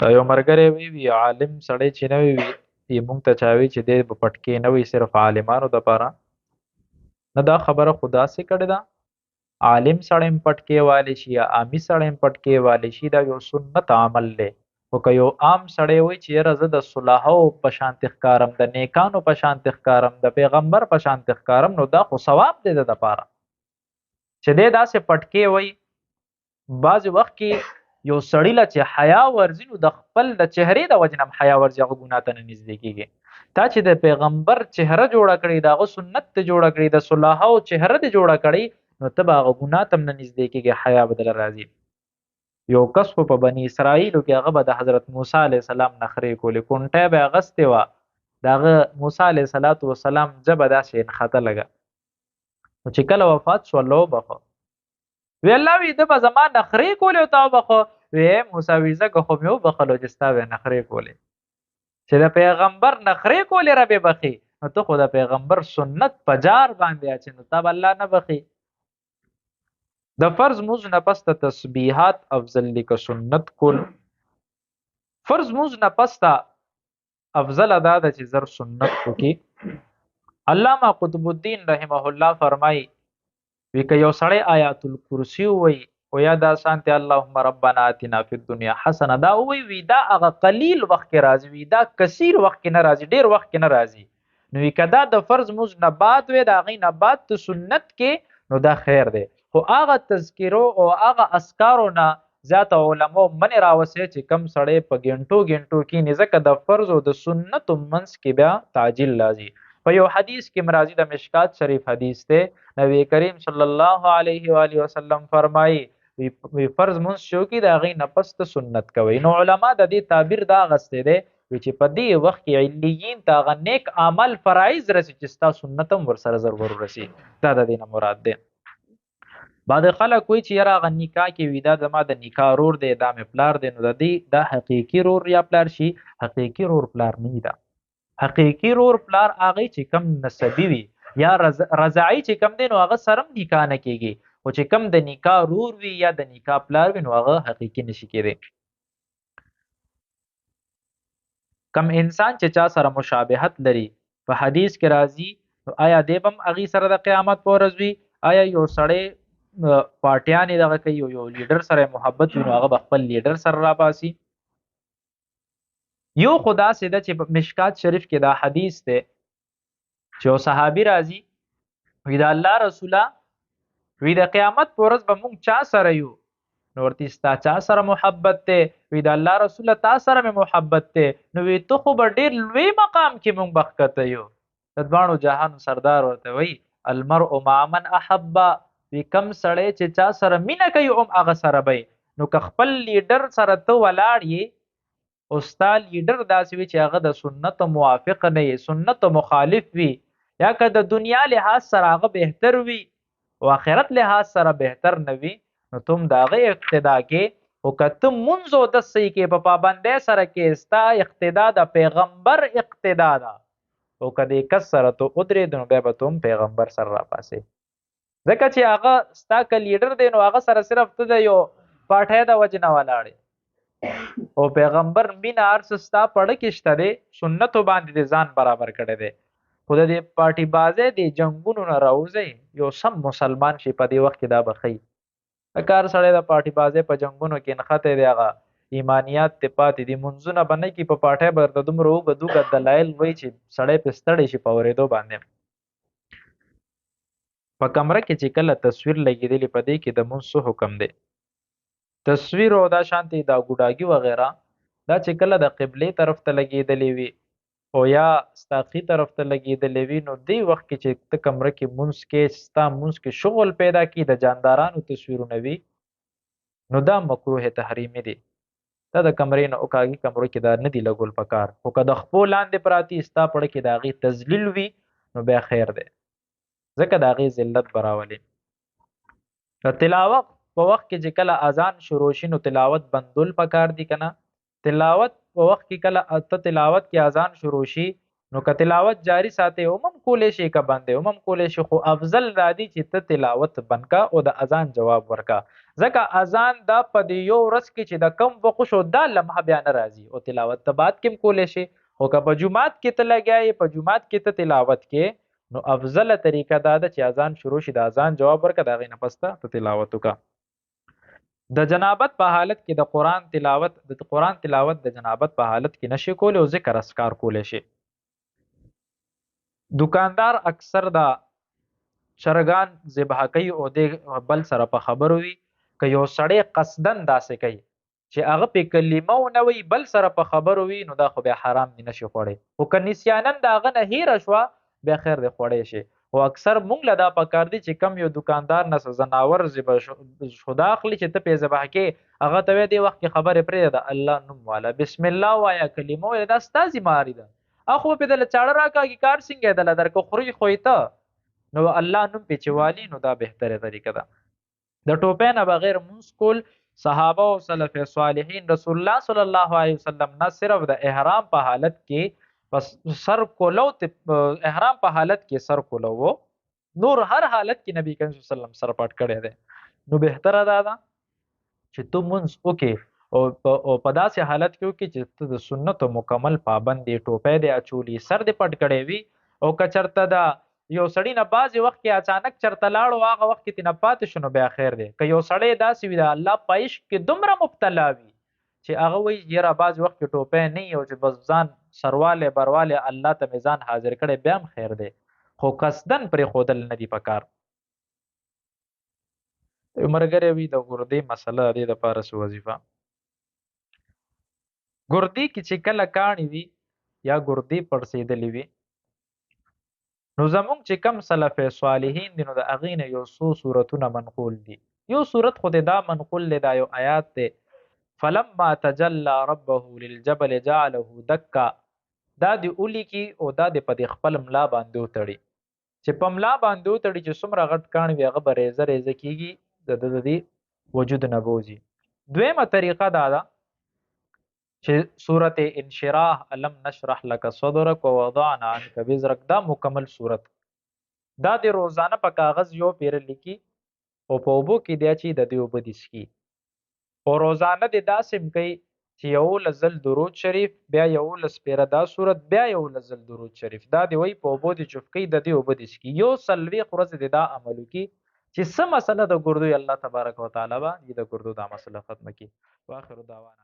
دا یو مرګره وی عالم سړی چې نه وي مونږ ته چاوي چې دې په پټکي نه وي صرف عالمانو د پاره نه دا خبره خدا سي کړی دا عالم سړی پټکي والی شي یا عامي سړی پټکي والی شي دا یو سنت عمل دی او که یو عام سړی وي چې یاره زه د صلاحو په شانتي ښکارم د نیکانو په شانتي ښکارم د پیغمبر په شانتي ښکارم نو دا خو ثواب دی د پاره چې دی داسې پټکي وي بعضې وخت کې یو سړی له چې حیا ورځي نو د خپل د چهرې د وجې نه هم حیا ورځي هغه ګناه ته نه نږدې کېږي تا چې د پیغمبر چهره جوړه کړې د هغه سنت ته جوړه کړې د صلاحو چهره دې جوړه کړې نو ته به هغه ګناه ته هم نه نږدې کېږي حیا به دله راځي یو کس خو په بني اسرائیلو کې هغه به د حضرت موسی علیه السلام نخرې کولې کونټۍ به یې اغستې وه د هغه موسی علیه السلام ژبه داسې نښته لګه نو چې کله وفات شو الله وبخه وی الله وی ده به زما نخرې کولې او تا وبخه وی موسی وی ځکه خو مې وبخلو چې ستا به نخرې کولې چې د پیغمبر نخرې کولې ربې بخي نو ته خو د پیغمبر سنت په جار باندې اچې نو تا به الله نه بخي د فرض موز نه پس ته تسبیحات افضل دي که سنت کول فرض موز نه پس ته افضل ادا ده چې زر سنت وکړي علامه قطب الدین رحمه الله فرمایي وی که یو سړی آیات الکرسی وی او یا دا شانتی اللهم ربنا آتنا فی الدنیا حسنه دا وی دا هغه قلیل وخت کې راځي وی دا کثیر وخت کې نه راځي ډیر وخت کې نه راځي نو وی کدا د فرض موز نه بعد وی دا غي نه بعد ته سنت کې نو دا خیر دی خو هغه تذکرو او هغه اسکارو نه زیات علماء من راوسه چې کم سړی په ګنټو کې نه ځکه د فرض او د سنت منس کې بیا تعجیل لازم په یو حدیث کې مرাজি د مشکات شریف حدیث ته نبی کریم صلی الله علیه و آله وسلم فرمایي وی فرض منځ شو کې د هغې نه پس ته سنت کوي نو علما د دې تعبیر دا اخیستی دی چې په دې وخت کې علیین ته هغه نیک عمل فرایض رسي چې ستا سنت هم ورسره ضرور ورسي دا د دې نه مراد دی بعد خلک وایي چې یاره هغه نکاح کې وي دا زما د نکاح رور دی دا مې پلار دی نو د دې دا حقیقي رور یا پلار شي حقیقي رور پلار نه ده حقیقي رور پلار هغه چې کم نسبی وي یا رضاعي چې کم دی نو هغه سره نکاح نه کیږي او چې کم د نکاح رور وي یا د نکاح پلار وي نو هغه حقیقي نشي کېدی کم انسان چې چا سره مشابهت لري په حدیث کې راځي نو آیا دی بم هغې سره د قیامت په ورځ وي آیا یو سړی پارټیانې دغه کوي یو لیډر سره محبت وي نو هغه به خپل لیډر سره راباسي یو خدا سیده چې په مشکات شریف کې دا حدیث دی چې یو صحابي راځي وی د الله رسوله وی د قیامت په ورځ به مونږ چا سره یو نو ورته ستا چا سره محبت دی وی د الله رسوله تا سره مې محبت دی نو وی ته خو به ډېر لوی مقام کې مونږ به ښکته یو د دواړو جهانو سردار ورته وی المرء مع من احب وی کم سړی چې چا سره مینه کوي هم هغه سره به نو که خپل لیډر سره ته ولاړ یې او ستا لیډر داسې وي چې هغه د سنت موافق نه وي سنت مخالف وي یا که د دنیا لحاظ سره هغه بهتر وي او آخرت لحاظ سره بهتر نه وي نو تم د هغه اقتدا کې او که ته مونځ او د صحیح کې په پابندۍ سره کې ستا اقتدا د پیغمبر اقتدا ده او که د کس سره ته ودرېد نو بیا به ته هم پیغمبر سره راپاسې ځکه چې هغه ستا که لیډر دی نو هغه سره صرف ته د یو پاټۍ د وجې نه ولاړې او پیغمبر مینه هر څه ستا پړه کې شته دی سنتو باندې د ځان برابر کړی دی خو د دې پارټي بازۍ د جنګونو نه راوځئ یو سم مسلمان شي په دې وخت کې دا به ښیي د کار سړی د پارټي بازۍ په جنګونو کې نښتی دی هغه ایمانیات تې پاتې دي منځونه به نه کي په پاټۍ به درته دومره اوږد اوږد دلایل وایي چې سړی پې ستړی شي په اورېدو باندې په کمره کې چې کله تصویر لګېدلی په دې کې د مونځ څه حکم دی تصویر او دا شانتي دا ګوډاګي وغیره دا چې کله د قبلې طرف ته لګېدلې وي او یا ستاقي طرف ته لګېدلې وي نو دې وخت کې چې ته کمره کې مونځ کې ستا مونځ کې شغل پیدا کړي د جاندارانو تصویرونه وي نو دا مکروه تحریمي دی دا د کمرې نه اوکاږي کمرو کې دا نه دی لګول پکار خو که د خپو لاندې پراتې ستا پړه کې د هغې تذلیل وي نو بیا خیر دی ځکه د هغې ذلت به راولي د تلاوت په وخت کې چې کله اذان شروع شي نو تلاوت بندول پکار دي که نه تلاوت په وخت کې کله ته تلاوت کې اذان شروع شي نو که تلاوت جاری ساتي هم کولې شي که بندې هم کولې شي، خو افضل دا دی چې ته تلاوت بند کا او د اذان جواب ورکا، ځکه اذان دا په دې یو ورځ کې چې د کم وقت شو دا لمحه بیا نه راځي، او تلاوت ته بعد کې کولې شي. خو که په جمعات کې ته لګیاې په جمعات کې ته تلاوت کې، نو افضله طریقه دا ده چې اذان شروع شي د اذان جواب ورکړه، د هغې نه پس ته تلاوت وکړه. د جنابت په حالت کې د قرآن تلاوت د جنابت په حالت کې نشي کولی، او ذکر اسکار کولی شي. دکاندار اکثر دا چرګان ذبح کوي او د بل سره په خبرو وي، که یو سړی قصدن داسې کوي چې هغه په کلمه ونه وي بل سره په خبرو وي، نو دا خو بیا حرام دی نشي خوړی، خو که نسیانن د هغه نه هیره شوه بیا خیر دی خوړی شي. خو اکثر مونږ له دا پکار دی چې کم یو دکاندار نه ځناور ذبح شده اخلي چې ته پې ذبح کې، هغه ته وایي دې وخت کې خبرې پرېږده، د الله نوم واله بسم الله وایه کلمه وایه، دا ستا ذمهواري ده. اخو په دله چاړه راکاږي کار څنګه دله درکه خوري خو ته، نو الله نوم پې چې والي، نو دا بهتره طریقه ده. د ټوپۍ نه بغیر مونځ کول صحابه او سلف صالحین رسول الله صلی الله علیه وسلم نه صرف د احرام په حالت کې بس سر کولو، احرام په حالت کې سر کولو وو، نور هر حالت کې نبی کریم صلی الله علیه وسلم سر پټ کړی دی. نو بهتره دا ده چې تو مونځ وکې او په داسې حالت کې وکړي چې ته د سنتو مکمل پابند دی، ټوپۍ دی اچولي، سر دې پټ کړی وي. او که چېرته دا یو سړي نه بعضې وخت کې اچانک چېرته لاړو هغه وخت کې ترې نه پاتې شو، نو بیا خیر دی. که یو سړی داسې وي د الله په عشق کې دومره مبتلا وي چې هغه وایي یاره بعضې وخت کې ټوپۍ نه وي او چې بس ځان سروالی بروالی الله ته مې ځان حاضر کړی، بیا هم خیر دی، خو قصدن پرېښودل نه دي پکار. یو ملګری وي د ګردې مسله د دې دپاره څه وظیفه ګردې کې چې کله کاڼي وي یا ګردې پړسېدلې وي، نو زمونږ چې کم سلف صالحین دي نو د هغې نه یو څو صورتونه منقول دي. یو صورت خو دا منقول دی، دا یو آیات دی، فلما تجلى ربه للجبل جعله دکا، دا د ولیکي او دا د په د خپل ملا باندې وتړي، چې په ملا باندې وتړي چې څومره غټ کاڼي وي هغه به ریزه ریزه کېږي، د دې وجود نه بوځي. دویمه طریقه دا ده چې صورت انشراح الم نشرح لك صدرك ووضعنا عنك وزرك، دا مکمل صورت، دا د روزانه په کاغذ یو پیر لیکي او په اوبو کې دی چې د دې اوبه دي څښي، او روزانه د داسې کوي چې 11 ځل درود شریف، بیا 11 پیره دا صورت، بیا 11 ځل درود شریف، دا دی وایي په اوبو دي چوفکۍ د دې اوبه دي څښي. یو 40 ورځې د دا عمل وکړي چې څه مسله د ګردوی الله تبارک وتعالی به د ګردو دا مسله ختمه کړي. واخر دعوانا